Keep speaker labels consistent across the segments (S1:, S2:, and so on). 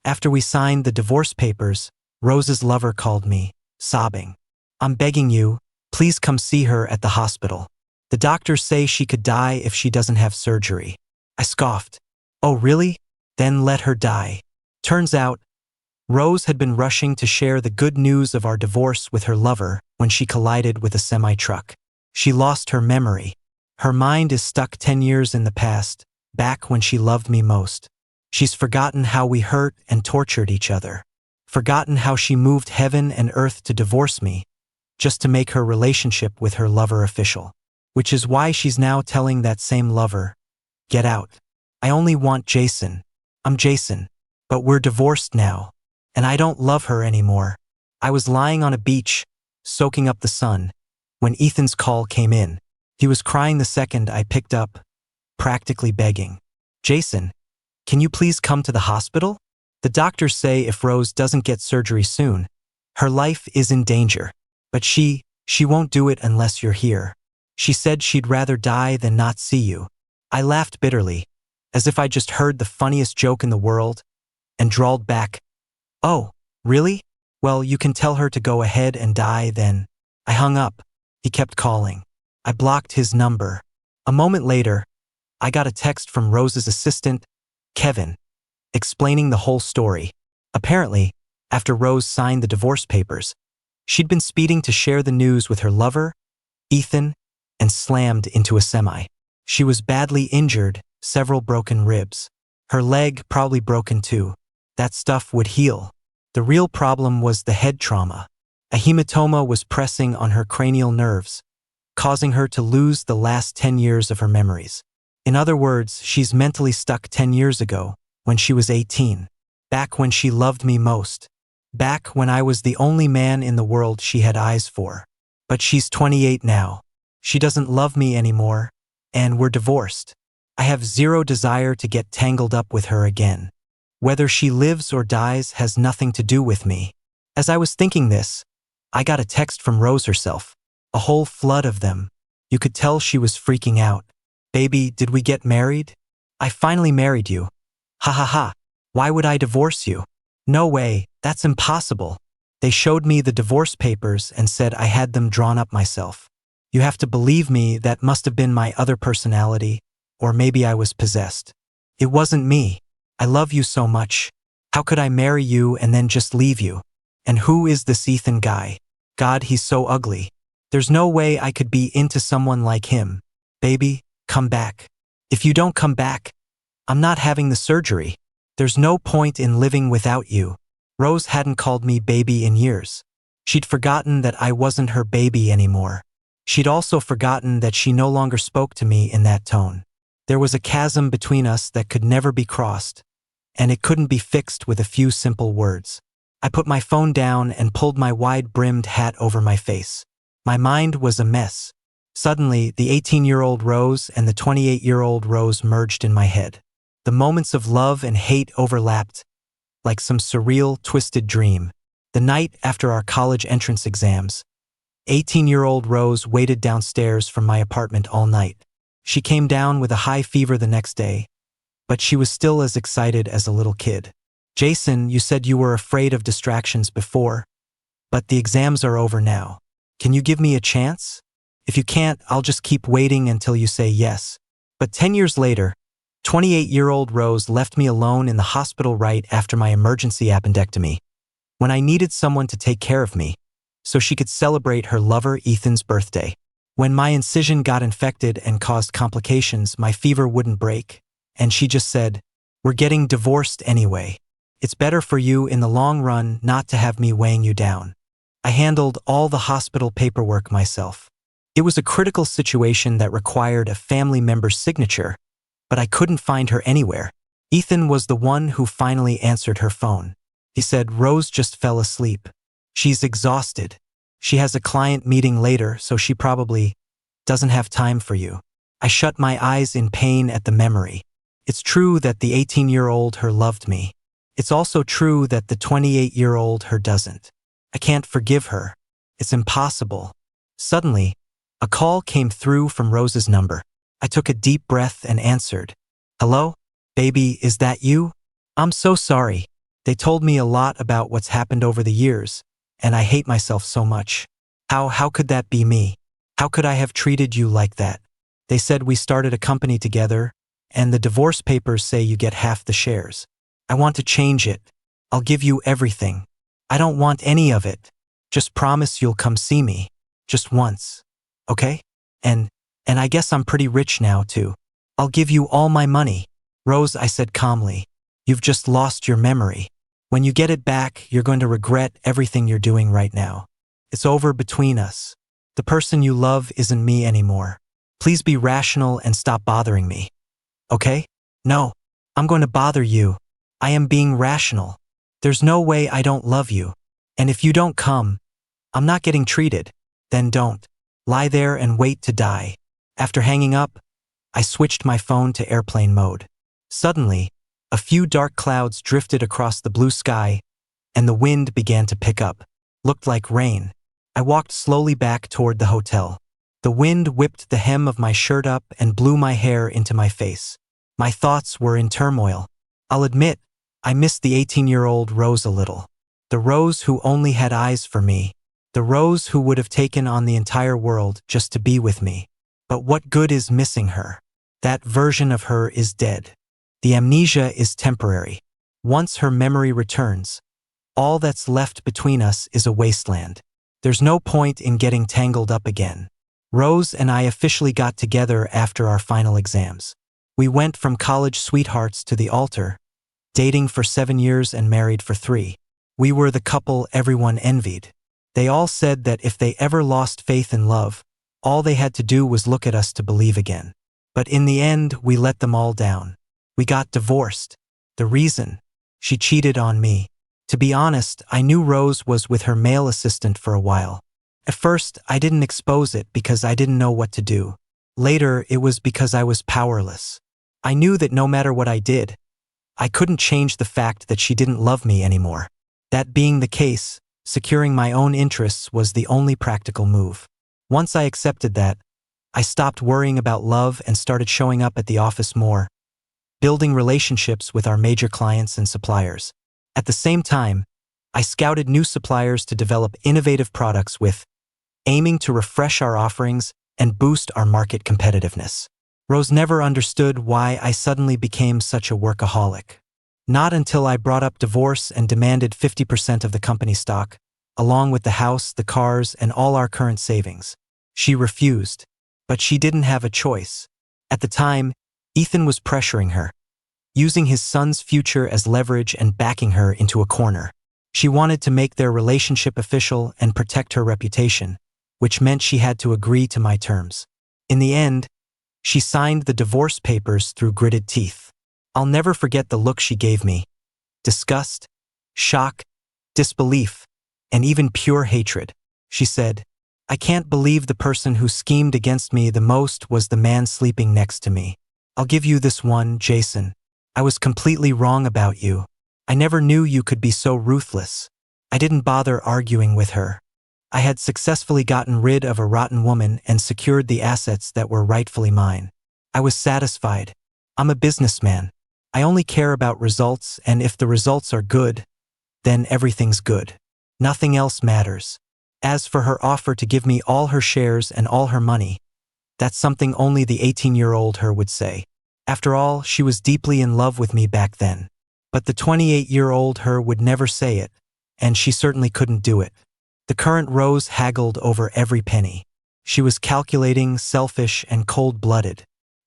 S1: After we signed the divorce papers, Rose's lover called me, sobbing. "I'm begging you, please come see her at the hospital. The doctors say she could die if she doesn't have surgery." I scoffed. "Oh, really? Then let her die." Turns out, Rose had been rushing to share the good news of our divorce with her lover when she collided with a semi-truck. She lost her memory. Her mind is stuck 10 years in the past, back when she loved me most. She's forgotten how we hurt and tortured each other. Forgotten how she moved heaven and earth to divorce me, just to make her relationship with her lover official. Which is why she's now telling that same lover, "Get out. I only want Jason. I'm Jason. But we're divorced now. And I don't love her anymore." I was lying on a beach, soaking up the sun, when Ethan's call came in. He was crying the second I picked up, practically begging. "Jason, can you please come to the hospital? The doctors say if Rose doesn't get surgery soon, her life is in danger. But she won't do it unless you're here. She said she'd rather die than not see you." I laughed bitterly, as if I just heard the funniest joke in the world, and drawled back, "Oh, really? Well, you can tell her to go ahead and die then." I hung up. He kept calling. I blocked his number. A moment later, I got a text from Rose's assistant, Kevin, explaining the whole story. Apparently, after Rose signed the divorce papers, she'd been speeding to share the news with her lover, Ethan, and slammed into a semi. She was badly injured, several broken ribs. Her leg probably broken too. That stuff would heal. The real problem was the head trauma. A hematoma was pressing on her cranial nerves, causing her to lose the last 10 years of her memories. In other words, she's mentally stuck 10 years ago, when she was 18. Back when she loved me most. Back when I was the only man in the world she had eyes for. But she's 28 now. She doesn't love me anymore, and we're divorced. I have zero desire to get tangled up with her again. Whether she lives or dies has nothing to do with me. As I was thinking this, I got a text from Rose herself. A whole flood of them. You could tell she was freaking out. "Baby, did we get married? I finally married you. Ha ha ha. Why would I divorce you? No way, that's impossible. They showed me the divorce papers and said I had them drawn up myself. You have to believe me, that must have been my other personality, or maybe I was possessed. It wasn't me. I love you so much. How could I marry you and then just leave you? And who is this Ethan guy? God, he's so ugly. There's no way I could be into someone like him. Baby, come back. If you don't come back, I'm not having the surgery. There's no point in living without you." Rose hadn't called me baby in years. She'd forgotten that I wasn't her baby anymore. She'd also forgotten that she no longer spoke to me in that tone. There was a chasm between us that could never be crossed, and it couldn't be fixed with a few simple words. I put my phone down and pulled my wide-brimmed hat over my face. My mind was a mess. Suddenly, the 18-year-old Rose and the 28-year-old Rose merged in my head. The moments of love and hate overlapped, like some surreal, twisted dream. The night after our college entrance exams, 18-year-old Rose waited downstairs from my apartment all night. She came down with a high fever the next day, but she was still as excited as a little kid. "Jason, you said you were afraid of distractions before, but the exams are over now. Can you give me a chance? If you can't, I'll just keep waiting until you say yes." But 10 years later, 28-year-old Rose left me alone in the hospital right after my emergency appendectomy, when I needed someone to take care of me, so she could celebrate her lover Ethan's birthday. When my incision got infected and caused complications, my fever wouldn't break, and she just said, "We're getting divorced anyway. It's better for you in the long run not to have me weighing you down." I handled all the hospital paperwork myself. It was a critical situation that required a family member's signature, but I couldn't find her anywhere. Ethan was the one who finally answered her phone. He said, "Rose just fell asleep. She's exhausted. She has a client meeting later, so she probably doesn't have time for you." I shut my eyes in pain at the memory. It's true that the 18-year-old her loved me. It's also true that the 28-year-old her doesn't. I can't forgive her. It's impossible. Suddenly, a call came through from Rose's number. I took a deep breath and answered. "Hello? Baby, is that you? I'm so sorry. They told me a lot about what's happened over the years, and I hate myself so much. How could that be me? How could I have treated you like that? They said we started a company together, and the divorce papers say you get half the shares. I want to change it. I'll give you everything. I don't want any of it. Just promise you'll come see me. Just once. Okay? And I guess I'm pretty rich now, too. I'll give you all my money. Rose, I said calmly. You've just lost your memory. When you get it back, you're going to regret everything you're doing right now. It's over between us. The person you love isn't me anymore. Please be rational and stop bothering me. Okay? No. I'm going to bother you. I am being rational. There's no way I don't love you. And if you don't come, I'm not getting treated. Then don't. Lie there and wait to die. After hanging up, I switched my phone to airplane mode. Suddenly, a few dark clouds drifted across the blue sky, and the wind began to pick up. Looked like rain. I walked slowly back toward the hotel. The wind whipped the hem of my shirt up and blew my hair into my face. My thoughts were in turmoil. I'll admit, I missed the 18-year-old Rose a little. The Rose who only had eyes for me. The Rose who would have taken on the entire world just to be with me. But what good is missing her? That version of her is dead. The amnesia is temporary. Once her memory returns, all that's left between us is a wasteland. There's no point in getting tangled up again. Rose and I officially got together after our final exams. We went from college sweethearts to the altar, dating for 7 years and married for 3. We were the couple everyone envied. They all said that if they ever lost faith in love, all they had to do was look at us to believe again. But in the end, we let them all down. We got divorced. The reason? She cheated on me. To be honest, I knew Rose was with her male assistant for a while. At first, I didn't expose it because I didn't know what to do. Later, it was because I was powerless. I knew that no matter what I did, I couldn't change the fact that she didn't love me anymore. That being the case, securing my own interests was the only practical move. Once I accepted that, I stopped worrying about love and started showing up at the office more, building relationships with our major clients and suppliers. At the same time, I scouted new suppliers to develop innovative products with, aiming to refresh our offerings and boost our market competitiveness. Rose never understood why I suddenly became such a workaholic. Not until I brought up divorce and demanded 50% of the company stock, along with the house, the cars, and all our current savings. She refused, but she didn't have a choice. At the time, Ethan was pressuring her, using his son's future as leverage and backing her into a corner. She wanted to make their relationship official and protect her reputation, which meant she had to agree to my terms. In the end, she signed the divorce papers through gritted teeth. I'll never forget the look she gave me. Disgust, shock, disbelief, and even pure hatred. She said, "I can't believe the person who schemed against me the most was the man sleeping next to me. I'll give you this one, Jason. I was completely wrong about you. I never knew you could be so ruthless." I didn't bother arguing with her. I had successfully gotten rid of a rotten woman and secured the assets that were rightfully mine. I was satisfied. I'm a businessman. I only care about results, and if the results are good, then everything's good. Nothing else matters. As for her offer to give me all her shares and all her money, that's something only the 18-year-old her would say. After all, she was deeply in love with me back then. But the 28-year-old her would never say it, and she certainly couldn't do it. The current Rose haggled over every penny. She was calculating, selfish, and cold-blooded.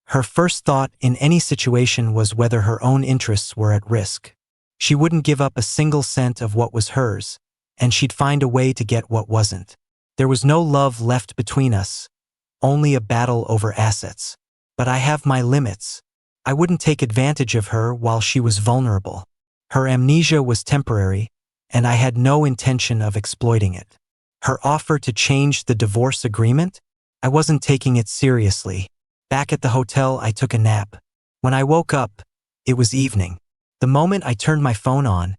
S1: Her first thought in any situation was whether her own interests were at risk. She wouldn't give up a single cent of what was hers, and she'd find a way to get what wasn't. There was no love left between us, only a battle over assets. But I have my limits. I wouldn't take advantage of her while she was vulnerable. Her amnesia was temporary, and I had no intention of exploiting it. Her offer to change the divorce agreement? I wasn't taking it seriously. Back at the hotel, I took a nap. When I woke up, it was evening. The moment I turned my phone on,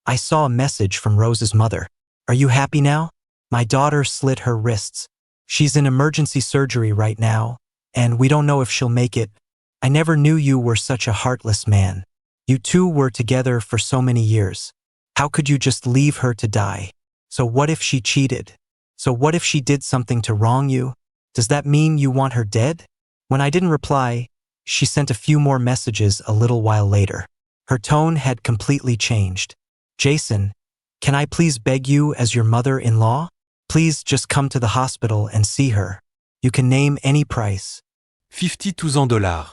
S1: I saw a message from Rose's mother. "Are you happy now?" My daughter slit her wrists. "She's in emergency surgery right now, and we don't know if she'll make it. I never knew you were such a heartless man. You two were together for so many years. How could you just leave her to die? So what if she cheated? So what if she did something to wrong you? Does that mean you want her dead? When I didn't reply, she sent a few more messages a little while later. Her tone had completely changed. Jason, can I please beg you as your mother-in-law? Please just come to the hospital and see her. You can name any price.
S2: $52,000.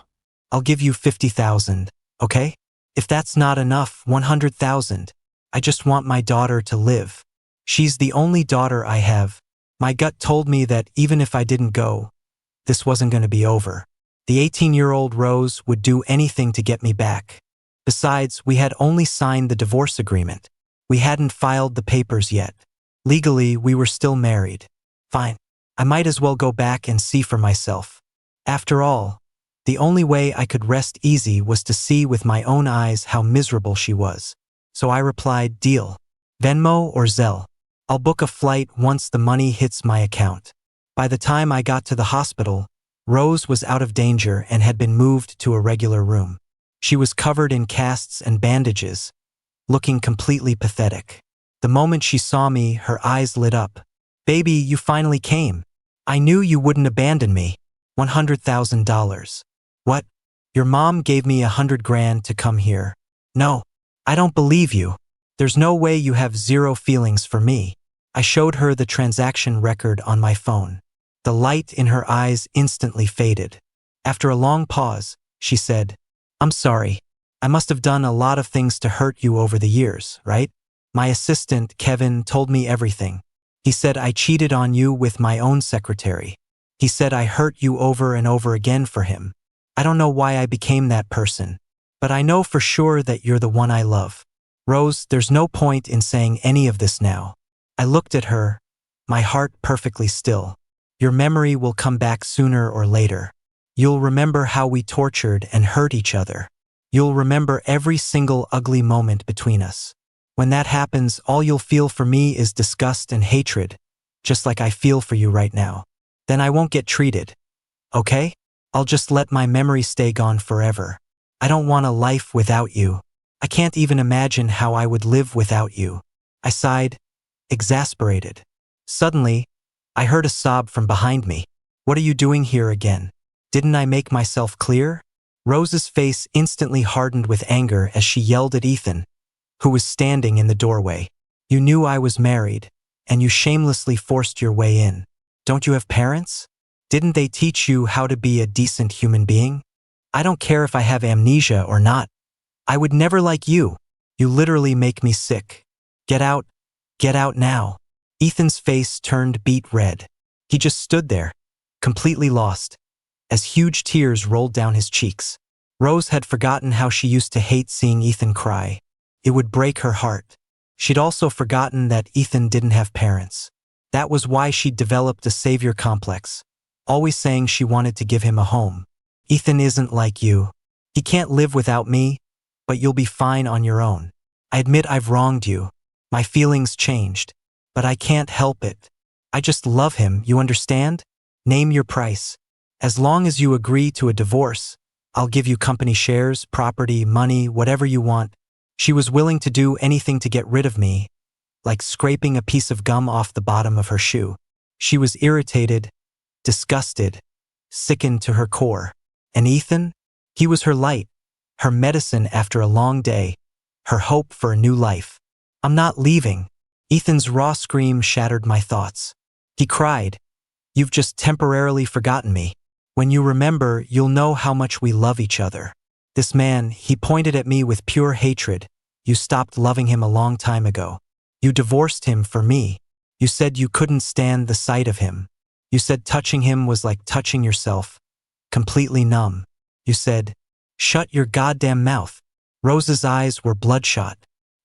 S1: I'll give you 50,000, okay? If that's not enough, 100,000. I just want my daughter to live. She's the only daughter I have. My gut told me that even if I didn't go, this wasn't going to be over. The 18-year-old Rose would do anything to get me back. Besides, we had only signed the divorce agreement. We hadn't filed the papers yet. Legally, we were still married. Fine. I might as well go back and see for myself. After all, the only way I could rest easy was to see with my own eyes how miserable she was. So I replied, deal. Venmo or Zelle. I'll book a flight once the money hits my account. By the time I got to the hospital, Rose was out of danger and had been moved to a regular room. She was covered in casts and bandages, looking completely pathetic. The moment she saw me, her eyes lit up. Baby, you finally came. I knew you wouldn't abandon me. $100,000. What? Your mom gave me $100,000 to come here. No, I don't believe you. There's no way you have zero feelings for me. I showed her the transaction record on my phone. The light in her eyes instantly faded. After a long pause, she said, I'm sorry. I must have done a lot of things to hurt you over the years, right? My assistant, Kevin, told me everything. He said I cheated on you with my own secretary. He said I hurt you over and over again for him. I don't know why I became that person, but I know for sure that you're the one I love. Rose, there's no point in saying any of this now. I looked at her, my heart perfectly still. Your memory will come back sooner or later. You'll remember how we tortured and hurt each other. You'll remember every single ugly moment between us. When that happens, all you'll feel for me is disgust and hatred, just like I feel for you right now. Then I won't get treated. Okay? I'll just let my memory stay gone forever. I don't want a life without you. I can't even imagine how I would live without you. I sighed, exasperated. Suddenly, I heard a sob from behind me. What are you doing here again? Didn't I make myself clear? Rose's face instantly hardened with anger as she yelled at Ethan, who was standing in the doorway. You knew I was married, and you shamelessly forced your way in. Don't you have parents? Didn't they teach you how to be a decent human being? I don't care if I have amnesia or not. I would never like you. You literally make me sick. Get out now. Ethan's face turned beet red. He just stood there, completely lost, as huge tears rolled down his cheeks. Rose had forgotten how she used to hate seeing Ethan cry. It would break her heart. She'd also forgotten that Ethan didn't have parents. That was why she'd developed a savior complex, always saying she wanted to give him a home. Ethan isn't like you. He can't live without me, but you'll be fine on your own. I admit I've wronged you. My feelings changed, but I can't help it. I just love him, you understand? Name your price. As long as you agree to a divorce, I'll give you company shares, property, money, whatever you want. She was willing to do anything to get rid of me, like scraping a piece of gum off the bottom of her shoe. She was irritated, disgusted, sickened to her core. And Ethan? He was her light, her medicine after a long day, her hope for a new life. I'm not leaving. Ethan's raw scream shattered my thoughts. He cried, You've just temporarily forgotten me. When you remember, you'll know how much we love each other. This man, he pointed at me with pure hatred. You stopped loving him a long time ago. You divorced him for me. You said you couldn't stand the sight of him. You said touching him was like touching yourself, completely numb. You said, Shut your goddamn mouth. Rose's eyes were bloodshot.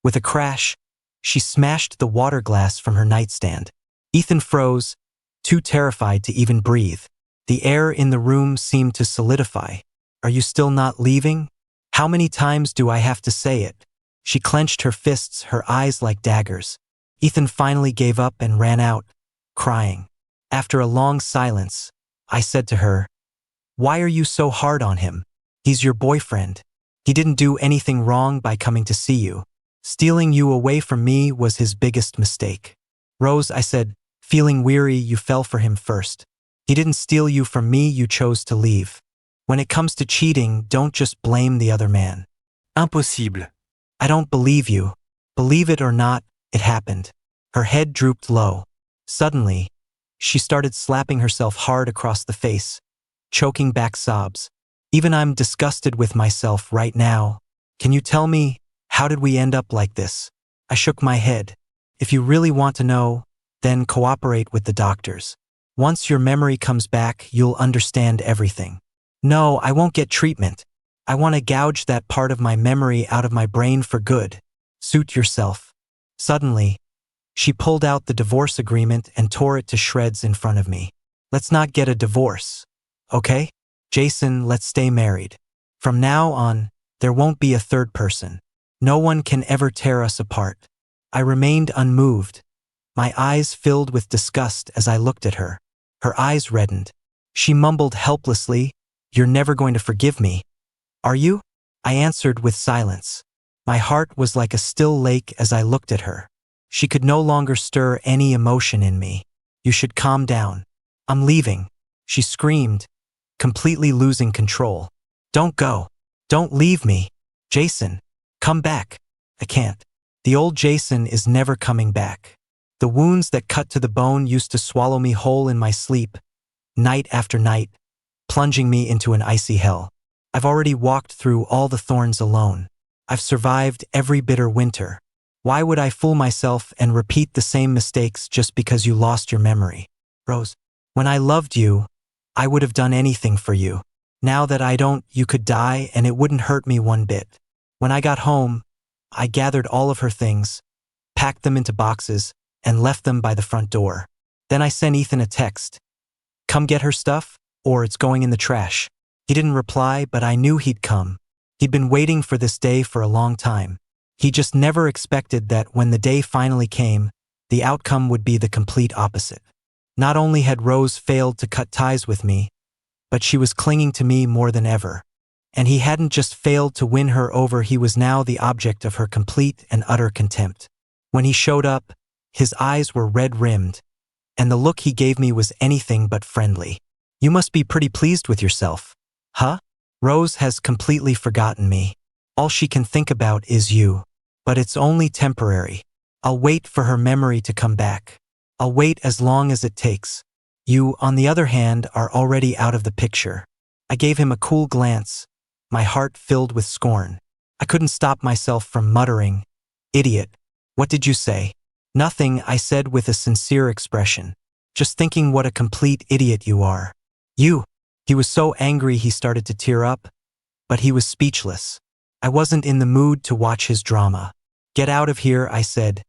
S1: With a crash, she smashed the water glass from her nightstand. Ethan froze, too terrified to even breathe. The air in the room seemed to solidify. Are you still not leaving? How many times do I have to say it? She clenched her fists, her eyes like daggers. Ethan finally gave up and ran out, crying. After a long silence, I said to her, Why are you so hard on him? He's your boyfriend. He didn't do anything wrong by coming to see you. Stealing you away from me was his biggest mistake. Rose, I said, feeling weary, you fell for him first. He didn't steal you from me, you chose to leave. When it comes to cheating, don't just blame the other man.
S2: Impossible.
S1: I don't believe you. Believe it or not, it happened. Her head drooped low. Suddenly, she started slapping herself hard across the face, choking back sobs. Even I'm disgusted with myself right now. Can you tell me, how did we end up like this? I shook my head. If you really want to know, then cooperate with the doctors. Once your memory comes back, you'll understand everything. No, I won't get treatment. I want to gouge that part of my memory out of my brain for good. Suit yourself. Suddenly, she pulled out the divorce agreement and tore it to shreds in front of me. Let's not get a divorce, okay? Jason, let's stay married. From now on, there won't be a third person. No one can ever tear us apart. I remained unmoved. My eyes filled with disgust as I looked at her. Her eyes reddened. She mumbled helplessly, "You're never going to forgive me, are you?" I answered with silence. My heart was like a still lake as I looked at her. She could no longer stir any emotion in me. "You should calm down. I'm leaving," she screamed, completely losing control. "Don't go. Don't leave me. Jason, come back." "I can't. The old Jason is never coming back. The wounds that cut to the bone used to swallow me whole in my sleep, night after night, plunging me into an icy hell. I've already walked through all the thorns alone. I've survived every bitter winter. Why would I fool myself and repeat the same mistakes just because you lost your memory? Rose, when I loved you, I would have done anything for you. Now that I don't, you could die and it wouldn't hurt me one bit." When I got home, I gathered all of her things, packed them into boxes, and left them by the front door. Then I sent Ethan a text. "Come get her stuff, or it's going in the trash." He didn't reply, but I knew he'd come. He'd been waiting for this day for a long time. He just never expected that when the day finally came, the outcome would be the complete opposite. Not only had Rose failed to cut ties with me, but she was clinging to me more than ever. And he hadn't just failed to win her over, he was now the object of her complete and utter contempt. When he showed up, his eyes were red-rimmed, and the look he gave me was anything but friendly. "You must be pretty pleased with yourself, huh? Rose has completely forgotten me. All she can think about is you. But it's only temporary. I'll wait for her memory to come back. I'll wait as long as it takes. You, on the other hand, are already out of the picture." I gave him a cool glance, my heart filled with scorn. I couldn't stop myself from muttering, "Idiot. What did you say?" "Nothing," I said with a sincere expression. "Just thinking what a complete idiot you are." "You." He was so angry he started to tear up, but he was speechless. I wasn't in the mood to watch his drama. "Get out of here," I said,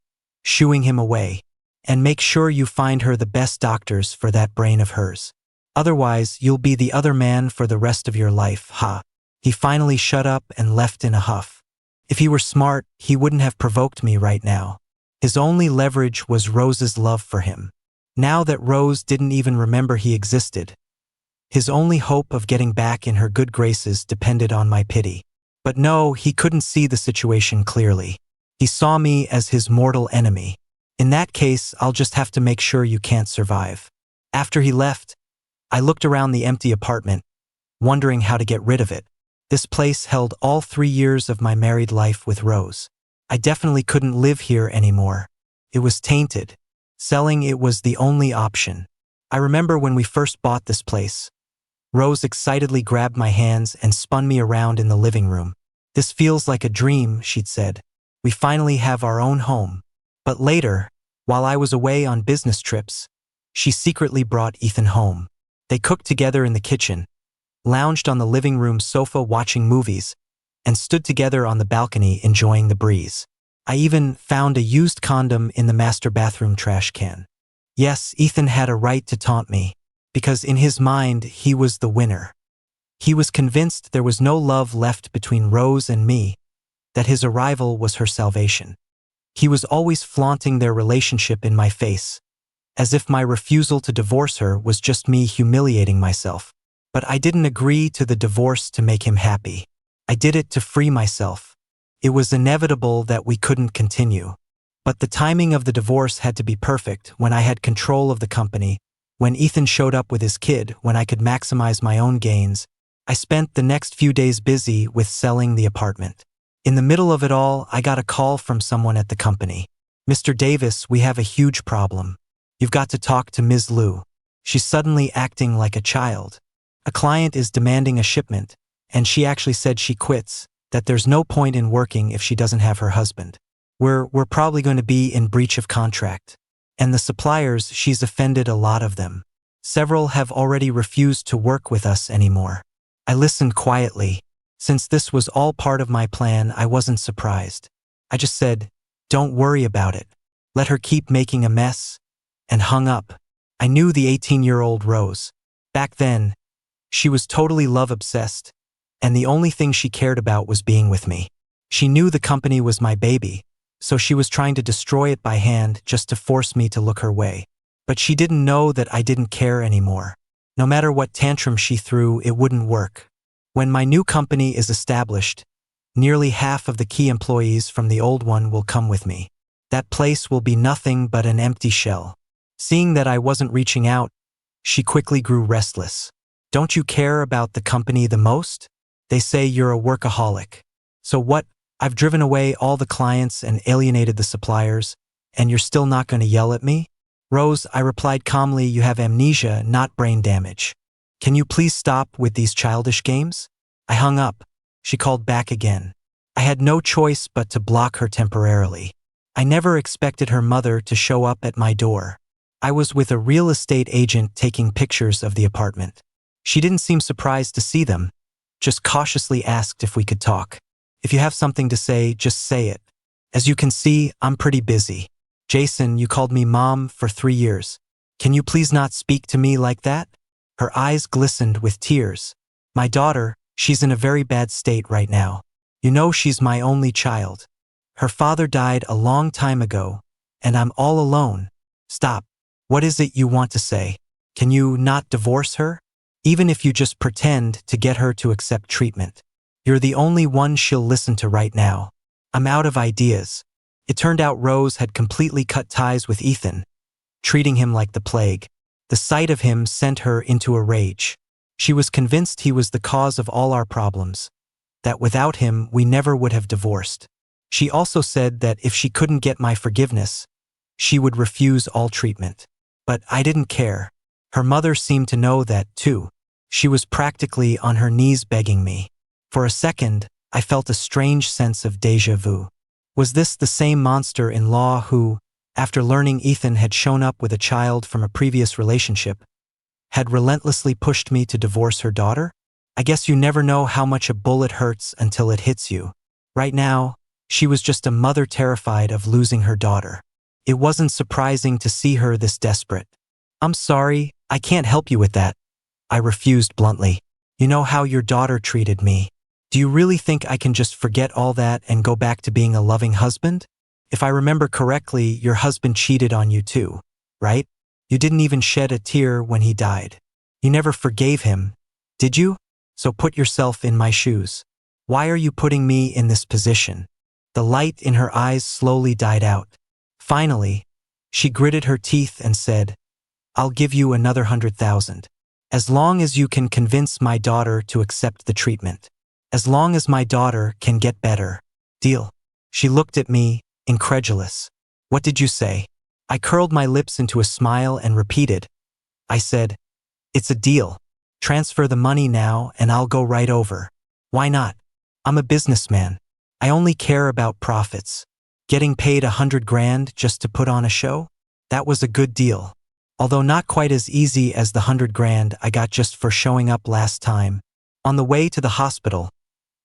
S1: shooing him away. "And make sure you find her the best doctors for that brain of hers. Otherwise, you'll be the other man for the rest of your life, ha." He finally shut up and left in a huff. If he were smart, he wouldn't have provoked me right now. His only leverage was Rose's love for him. Now that Rose didn't even remember he existed, his only hope of getting back in her good graces depended on my pity. But no, he couldn't see the situation clearly. He saw me as his mortal enemy. "In that case, I'll just have to make sure you can't survive." After he left, I looked around the empty apartment, wondering how to get rid of it. This place held all 3 years of my married life with Rose. I definitely couldn't live here anymore. It was tainted. Selling it was the only option. I remember when we first bought this place. Rose excitedly grabbed my hands and spun me around in the living room. "This feels like a dream," she'd said. "We finally have our own home." But later, while I was away on business trips, she secretly brought Ethan home. They cooked together in the kitchen, lounged on the living room sofa watching movies, and stood together on the balcony enjoying the breeze. I even found a used condom in the master bathroom trash can. Yes, Ethan had a right to taunt me, because in his mind, he was the winner. He was convinced there was no love left between Rose and me, that his arrival was her salvation. He was always flaunting their relationship in my face, as if my refusal to divorce her was just me humiliating myself. But I didn't agree to the divorce to make him happy. I did it to free myself. It was inevitable that we couldn't continue. But the timing of the divorce had to be perfect, when I had control of the company, when Ethan showed up with his kid, when I could maximize my own gains. I spent the next few days busy with selling the apartment. In the middle of it all, I got a call from someone at the company. "Mr. Davis, we have a huge problem. You've got to talk to Ms. Liu. She's suddenly acting like a child. A client is demanding a shipment, and she actually said she quits, that there's no point in working if she doesn't have her husband. We're probably going to be in breach of contract. And the suppliers, she's offended a lot of them. Several have already refused to work with us anymore." I listened quietly. Since this was all part of my plan, I wasn't surprised. I just said, "Don't worry about it. Let her keep making a mess," and hung up. I knew the 18-year-old Rose. Back then, she was totally love-obsessed, and the only thing she cared about was being with me. She knew the company was my baby, so she was trying to destroy it by hand just to force me to look her way. But she didn't know that I didn't care anymore. No matter what tantrum she threw, it wouldn't work. When my new company is established, nearly half of the key employees from the old one will come with me. That place will be nothing but an empty shell. Seeing that I wasn't reaching out, she quickly grew restless. "Don't you care about the company the most? They say you're a workaholic. So what? I've driven away all the clients and alienated the suppliers, and you're still not going to yell at me?" "Rose," I replied calmly, "you have amnesia, not brain damage. Can you please stop with these childish games?" I hung up. She called back again. I had no choice but to block her temporarily. I never expected her mother to show up at my door. I was with a real estate agent taking pictures of the apartment. She didn't seem surprised to see them, just cautiously asked if we could talk. "If you have something to say, just say it. As you can see, I'm pretty busy. Jason, you called me mom for 3 years. Can you please not speak to me like that?" Her eyes glistened with tears. "My daughter, she's in a very bad state right now. You know she's my only child. Her father died a long time ago, and I'm all alone." "Stop. What is it you want to say? Can you not divorce her? Even if you just pretend to get her to accept treatment. You're the only one she'll listen to right now. I'm out of ideas." It turned out Rose had completely cut ties with Ethan, treating him like the plague. The sight of him sent her into a rage. She was convinced he was the cause of all our problems, that without him we never would have divorced. She also said that if she couldn't get my forgiveness, she would refuse all treatment. But I didn't care. Her mother seemed to know that too. She was practically on her knees begging me. For a second, I felt a strange sense of déjà vu. Was this the same monster-in-law who, after learning Ethan had shown up with a child from a previous relationship, had relentlessly pushed me to divorce her daughter? I guess you never know how much a bullet hurts until it hits you. Right now, she was just a mother terrified of losing her daughter. It wasn't surprising to see her this desperate. "I'm sorry, I can't help you with that," I refused bluntly. "You know how your daughter treated me. Do you really think I can just forget all that and go back to being a loving husband? If I remember correctly, your husband cheated on you too, right? You didn't even shed a tear when he died. You never forgave him, did you? So put yourself in my shoes. Why are you putting me in this position?" The light in her eyes slowly died out. Finally, she gritted her teeth and said, "I'll give you another 100,000. As long as you can convince my daughter to accept the treatment. As long as my daughter can get better. Deal." She looked at me, incredulous. "What did you say?" I curled my lips into a smile and repeated. I said, "It's a deal. Transfer the money now and I'll go right over." "Why not? I'm a businessman. I only care about profits. Getting paid 100 grand just to put on a show? That was a good deal. Although not quite as easy as the 100 grand I got just for showing up last time." On the way to the hospital,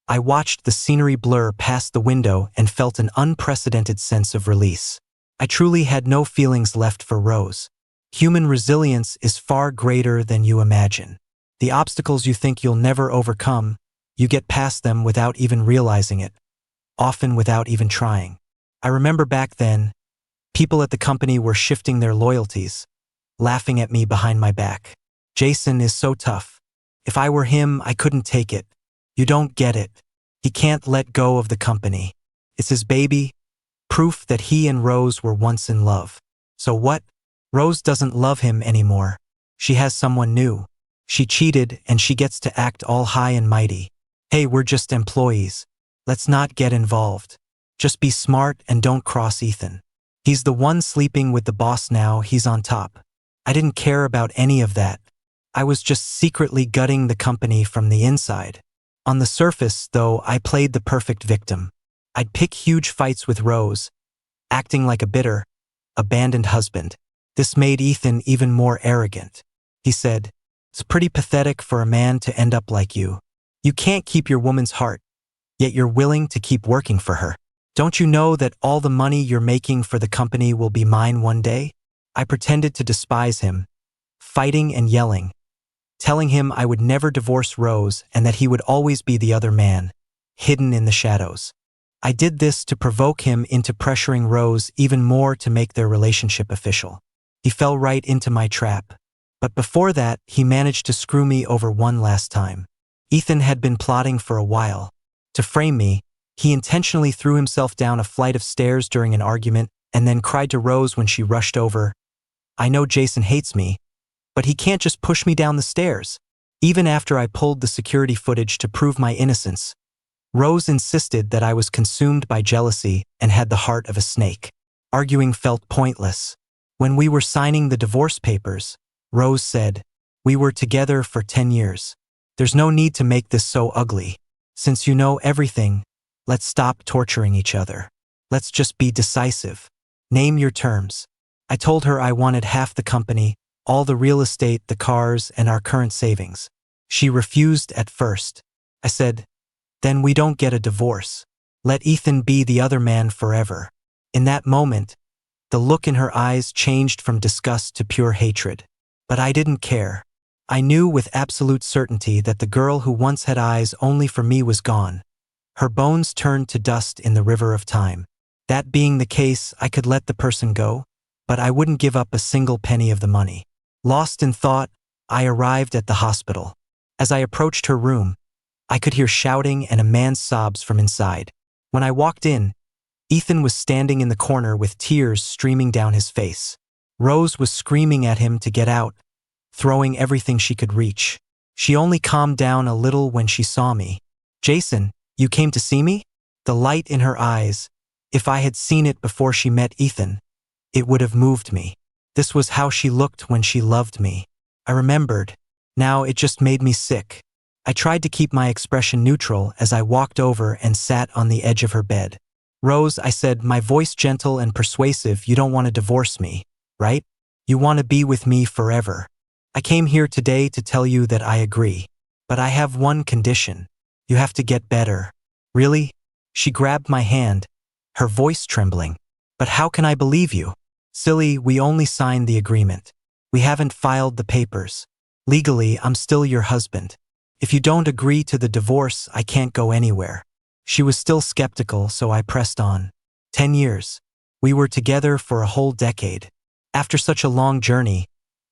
S1: I watched the scenery blur past the window and felt an unprecedented sense of release. I truly had no feelings left for Rose. Human resilience is far greater than you imagine. The obstacles you think you'll never overcome, you get past them without even realizing it, often without even trying. I remember back then, people at the company were shifting their loyalties, laughing at me behind my back. "Jason is so tough. If I were him, I couldn't take it. You don't get it. He can't let go of the company. It's his baby, proof that he and Rose were once in love. So what? Rose doesn't love him anymore. She has someone new. She cheated and she gets to act all high and mighty. Hey, we're just employees. Let's not get involved. Just be smart and don't cross Ethan. He's the one sleeping with the boss now, he's on top. I didn't care about any of that. I was just secretly gutting the company from the inside. On the surface, though, I played the perfect victim. I'd pick huge fights with Rose, acting like a bitter, abandoned husband. This made Ethan even more arrogant. He said, "It's pretty pathetic for a man to end up like you. You can't keep your woman's heart, yet you're willing to keep working for her. Don't you know that all the money you're making for the company will be mine one day?" I pretended to despise him, fighting and yelling, telling him I would never divorce Rose and that he would always be the other man, hidden in the shadows. I did this to provoke him into pressuring Rose even more to make their relationship official. He fell right into my trap. But before that, he managed to screw me over one last time. Ethan had been plotting for a while. To frame me, he intentionally threw himself down a flight of stairs during an argument and then cried to Rose when she rushed over, "I know Jason hates me, but he can't just push me down the stairs." Even after I pulled the security footage to prove my innocence, Rose insisted that I was consumed by jealousy and had the heart of a snake. Arguing felt pointless. When we were signing the divorce papers, Rose said, "We were together for 10 years. There's no need to make this so ugly. Since you know everything, let's stop torturing each other. Let's just be decisive. Name your terms." I told her I wanted half the company, all the real estate, the cars, and our current savings. She refused at first. I said, "Then we don't get a divorce. Let Ethan be the other man forever." In that moment, the look in her eyes changed from disgust to pure hatred. But I didn't care. I knew with absolute certainty that the girl who once had eyes only for me was gone. Her bones turned to dust in the river of time. That being the case, I could let the person go, but I wouldn't give up a single penny of the money. Lost in thought, I arrived at the hospital. As I approached her room, I could hear shouting and a man's sobs from inside. When I walked in, Ethan was standing in the corner with tears streaming down his face. Rose was screaming at him to get out, throwing everything she could reach. She only calmed down a little when she saw me. "Jason, you came to see me?" The light in her eyes, if I had seen it before she met Ethan, it would have moved me. This was how she looked when she loved me. I remembered. Now it just made me sick. I tried to keep my expression neutral as I walked over and sat on the edge of her bed. "Rose," I said, my voice gentle and persuasive, "you don't want to divorce me, right? You want to be with me forever. I came here today to tell you that I agree. But I have one condition. You have to get better." "Really?" She grabbed my hand, her voice trembling. "But how can I believe you?" "Silly, we only signed the agreement. We haven't filed the papers. Legally, I'm still your husband. If you don't agree to the divorce, I can't go anywhere." She was still skeptical, so I pressed on. 10 years. We were together for a whole decade. After such a long journey,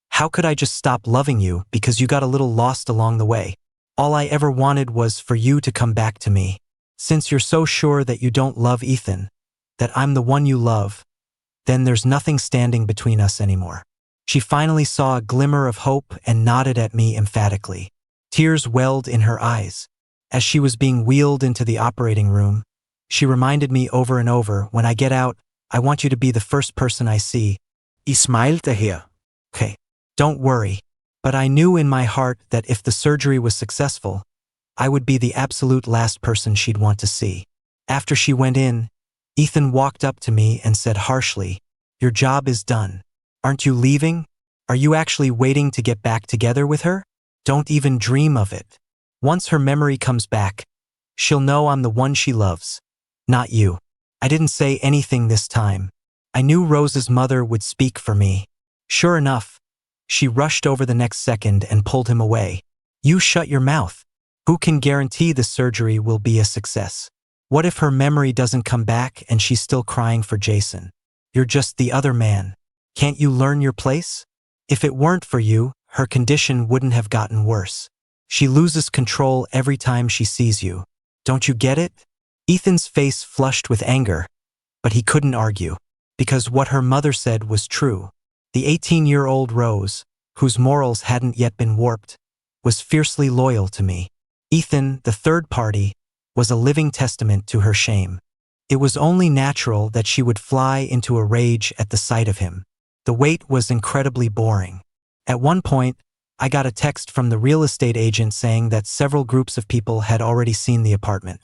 S1: how could I just stop loving you because you got a little lost along the way? All I ever wanted was for you to come back to me. Since you're so sure that you don't love Ethan, that I'm the one you love, then there's nothing standing between us anymore. She finally saw a glimmer of hope and nodded at me emphatically. Tears welled in her eyes. As she was being wheeled into the operating room, she reminded me over and over, "When I get out, I want you to be the first person I see."
S2: He smiled at her.
S1: "Okay, don't worry." But I knew in my heart that if the surgery was successful, I would be the absolute last person she'd want to see. After she went in, Ethan walked up to me and said harshly, "Your job is done. Aren't you leaving? Are you actually waiting to get back together with her? Don't even dream of it. Once her memory comes back, she'll know I'm the one she loves, not you." I didn't say anything this time. I knew Rose's mother would speak for me. Sure enough, she rushed over the next second and pulled him away. "You shut your mouth. Who can guarantee the surgery will be a success? What if her memory doesn't come back and she's still crying for Jason? You're just the other man. Can't you learn your place? If it weren't for you, her condition wouldn't have gotten worse. She loses control every time she sees you. Don't you get it? Ethan's face flushed with anger, but he couldn't argue, because what her mother said was true. The 18-year-old Rose, whose morals hadn't yet been warped, was fiercely loyal to me. Ethan, the third party, was a living testament to her shame. It was only natural that she would fly into a rage at the sight of him. The wait was incredibly boring. At one point, I got a text from the real estate agent saying that several groups of people had already seen the apartment.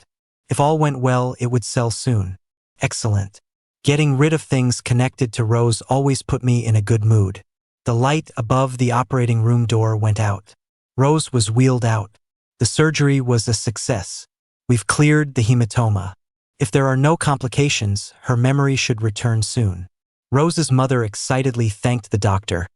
S1: If all went well, it would sell soon. Excellent. Getting rid of things connected to Rose always put me in a good mood. The light above the operating room door went out. Rose was wheeled out. The surgery was a success. We've cleared the hematoma. If there are no complications, her memory should return soon. Rose's mother excitedly thanked the doctor,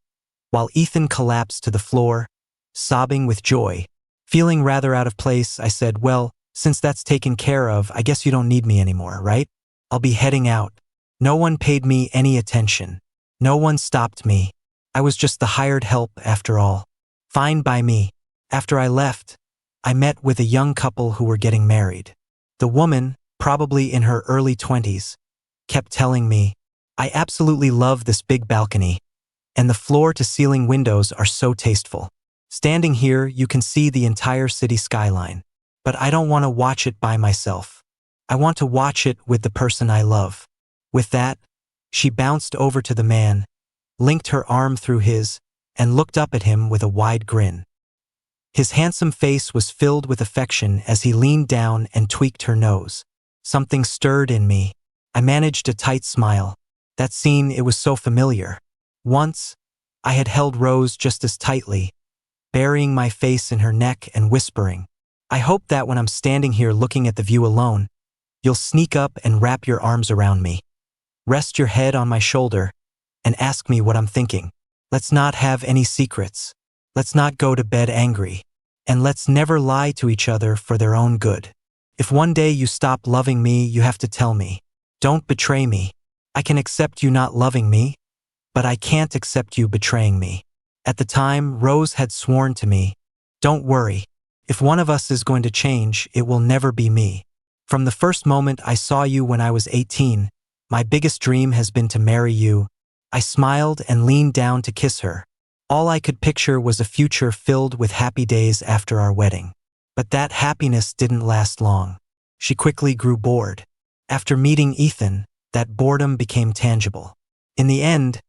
S1: while Ethan collapsed to the floor, sobbing with joy. Feeling rather out of place, I said, "Well, since that's taken care of, I guess you don't need me anymore, right? I'll be heading out." No one paid me any attention. No one stopped me. I was just the hired help after all. Fine by me. After I left, I met with a young couple who were getting married. The woman, probably in her early 20s, kept telling me, "I absolutely love this big balcony, and the floor-to-ceiling windows are so tasteful. Standing here, you can see the entire city skyline. But I don't want to watch it by myself. I want to watch it with the person I love." With that, she bounced over to the man, linked her arm through his, and looked up at him with a wide grin. His handsome face was filled with affection as he leaned down and tweaked her nose. Something stirred in me. I managed a tight smile. That scene, it was so familiar. Once, I had held Rose just as tightly, burying my face in her neck and whispering, "I hope that when I'm standing here looking at the view alone, you'll sneak up and wrap your arms around me. Rest your head on my shoulder and ask me what I'm thinking. Let's not have any secrets. Let's not go to bed angry. And let's never lie to each other for their own good. If one day you stop loving me, you have to tell me. Don't betray me. I can accept you not loving me, but I can't accept you betraying me." At the time, Rose had sworn to me, "Don't worry. If one of us is going to change, it will never be me. From the first moment I saw you when I was 18, my biggest dream has been to marry you." I smiled and leaned down to kiss her. All I could picture was a future filled with happy days after our wedding. But that happiness didn't last long. She quickly grew bored. After meeting Ethan, that boredom became tangible. In the end,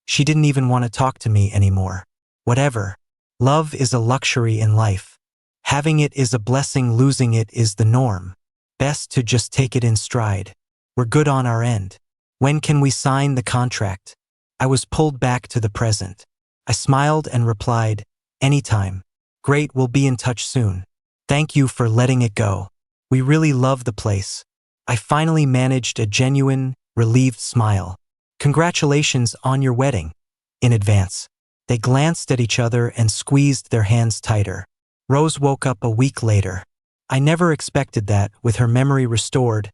S1: she didn't even want to talk to me anymore. Whatever. Love is a luxury in life. Having it is a blessing, losing it is the norm. Best to just take it in stride. We're good on our end. When can we sign the contract? I was pulled back to the present. I smiled and replied, "Anytime." "Great, we'll be in touch soon. Thank you for letting it go. We really love the place." I finally managed a genuine, relieved smile. "Congratulations on your wedding. In advance." They glanced at each other and squeezed their hands tighter. Rose woke up a week later. I never expected that, with her memory restored,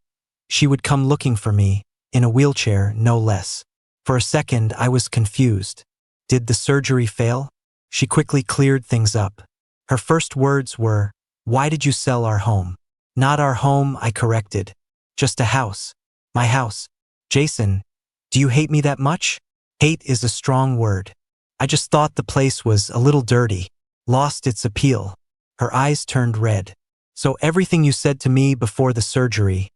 S1: she would come looking for me, in a wheelchair, no less. For a second, I was confused. Did the surgery fail? She quickly cleared things up. Her first words were, "Why did you sell our home?" "Not our home," I corrected. "Just a house. My house." "Jason, do you hate me that much?" Hate is a strong word. I just thought the place was a little dirty, lost its appeal. Her eyes turned red. "So everything you said to me before the surgery,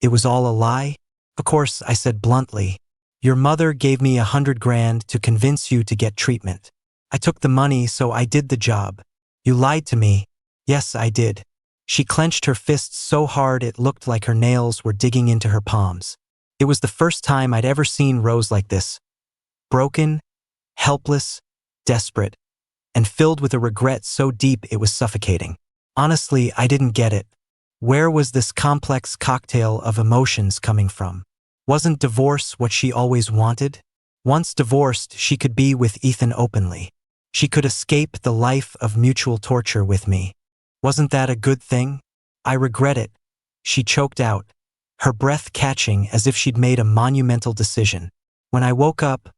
S1: it was all a lie?" "Of course," I said bluntly. "Your mother gave me $100,000 to convince you to get treatment. I took the money, so I did the job. You lied to me." "Yes, I did." She clenched her fists so hard it looked like her nails were digging into her palms. It was the first time I'd ever seen Rose like this. Broken, helpless, desperate, and filled with a regret so deep it was suffocating. Honestly, I didn't get it. Where was this complex cocktail of emotions coming from? Wasn't divorce what she always wanted? Once divorced, she could be with Ethan openly. She could escape the life of mutual torture with me. Wasn't that a good thing? "I regret it," she choked out, her breath catching as if she'd made a monumental decision. When I woke up,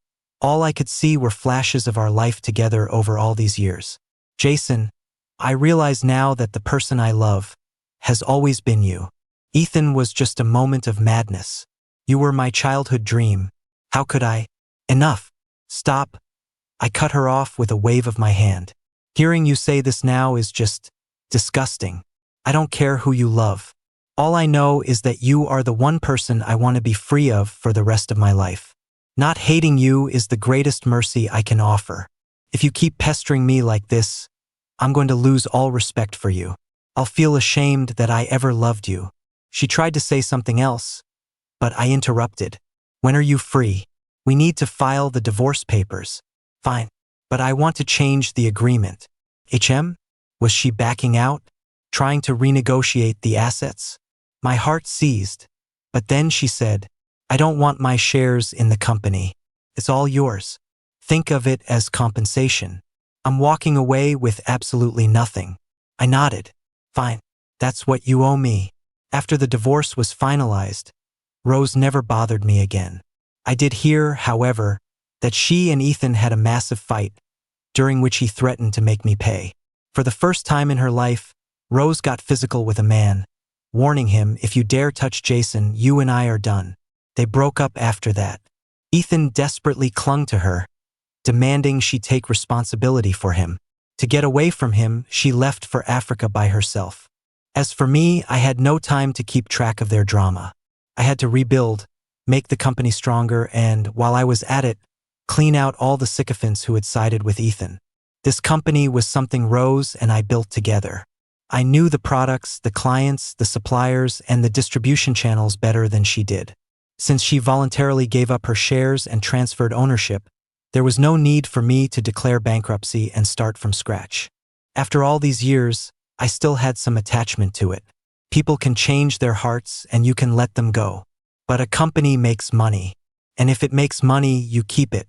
S1: all I could see were flashes of our life together over all these years. "Jason, I realize now that the person I love has always been you. Ethan was just a moment of madness. You were my childhood dream. How could I? Enough. Stop. I cut her off with a wave of my hand. Hearing you say this now is just disgusting. I don't care who you love. All I know is that you are the one person I want to be free of for the rest of my life. Not hating you is the greatest mercy I can offer. If you keep pestering me like this, I'm going to lose all respect for you. I'll feel ashamed that I ever loved you. She tried to say something else, but I interrupted. When are you free? We need to file the divorce papers. Fine, but I want to change the agreement. Was she backing out? Trying to renegotiate the assets? My heart seized, but then she said, I don't want my shares in the company. It's all yours. Think of it as compensation. I'm walking away with absolutely nothing. I nodded. Fine, that's what you owe me. After the divorce was finalized, Rose never bothered me again. I did hear, however, that she and Ethan had a massive fight, during which he threatened to make me pay. For the first time in her life, Rose got physical with a man, warning him, if you dare touch Jason, you and I are done. They broke up after that. Ethan desperately clung to her, demanding she take responsibility for him. To get away from him, she left for Africa by herself. As for me, I had no time to keep track of their drama. I had to rebuild, make the company stronger, and, while I was at it, clean out all the sycophants who had sided with Ethan. This company was something Rose and I built together. I knew the products, the clients, the suppliers, and the distribution channels better than she did. Since she voluntarily gave up her shares and transferred ownership, there was no need for me to declare bankruptcy and start from scratch. After all these years, I still had some attachment to it. People can change their hearts and you can let them go. But a company makes money. And if it makes money, you keep it.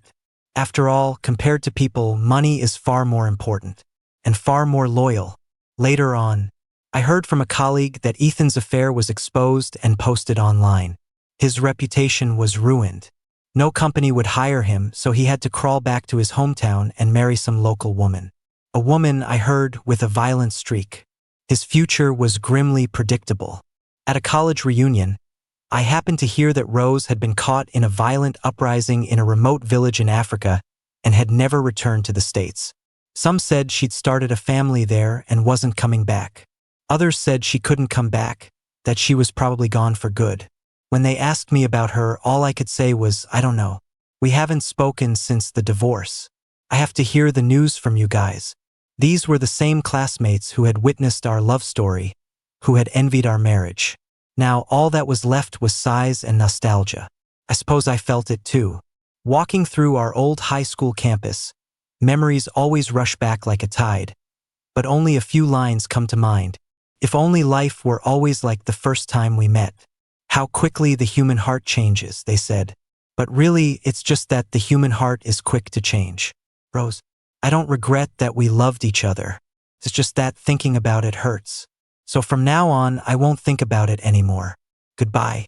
S1: After all, compared to people, money is far more important. And far more loyal. Later on, I heard from a colleague that Ethan's affair was exposed and posted online. His reputation was ruined. No company would hire him, so he had to crawl back to his hometown and marry some local woman. A woman, I heard, with a violent streak. His future was grimly predictable. At a college reunion, I happened to hear that Rose had been caught in a violent uprising in a remote village in Africa and had never returned to the States. Some said she'd started a family there and wasn't coming back. Others said she couldn't come back, that she was probably gone for good. When they asked me about her, all I could say was, I don't know. We haven't spoken since the divorce. I have to hear the news from you guys. These were the same classmates who had witnessed our love story, who had envied our marriage. Now all that was left was sighs and nostalgia. I suppose I felt it too. Walking through our old high school campus, memories always rush back like a tide, but only a few lines come to mind. If only life were always like the first time we met. How quickly the human heart changes, they said. But really, it's just that the human heart is quick to change. Rose, I don't regret that we loved each other. It's just that thinking about it hurts. So from now on, I won't think about it anymore. Goodbye.